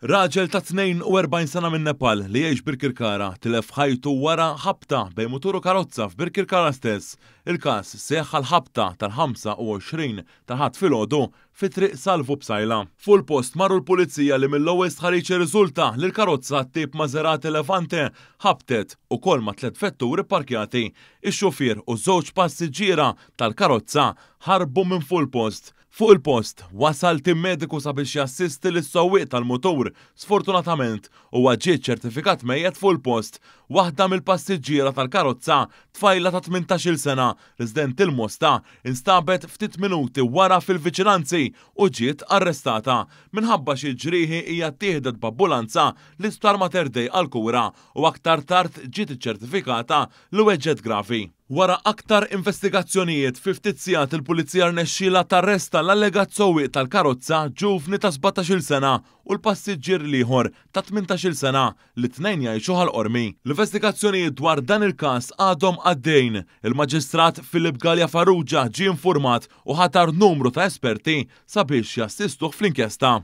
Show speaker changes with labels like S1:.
S1: Raġel ta' 42 sena minn Nepal li jgħix Birkirkara tilef ħajtu wara ħabta bejn mutur u karozza f'Birkirkara stess. Il-każ seħħ l-ħabta tal-25 ta' ħadd filgħodu fi triq Salvu b'Sajla. Fuq il-post marru l-pulizija li mill-ewwel stħarriġ irriżulta li l-karozza tip Maserati Levante ħabtet ukoll ma' 3 vetturi pparkjati. Ix-xufier u żewġ passiġġiera tal-karozza ħarbu minn fuq il-post. Fuq il-post wasal tim mediku sabiex jassisti lis-sewwieq tal-mutur. Sfortunatament huwa ġie ċertifikat mejjed fuq il-post. Waħda mill-passiġġiera tal-karozza tfajla ta' 18-il sena resident il-Mosta instabet ftit minuti wara fil-viċinanzi u ġiet arrestata. Minħabba xi ġrieħi hija ttieħdet b'ambulanza l-Isptar Mater Dei għall-kura u aktar tard ġiet iċċertifikata li weġġet gravi. Wara aktar investigazzjonijiet fi ftit sigħat il-pulizija rnexxiela tarresta l-allegat sewwieq tal-karozza ġuvni ta' 17-il sena u l-passiġġier ieħor ta' 18-il sena li tnejn jgħixu ħal-qormi. L-investigazzjonijiet dwar dan il-każ għadhom għaddejn. Il-Maġistrat Filip Galja Farrugia ġie infurmat u ħatar numru ta' esperti sabiex jassistuh fl-inkjesta.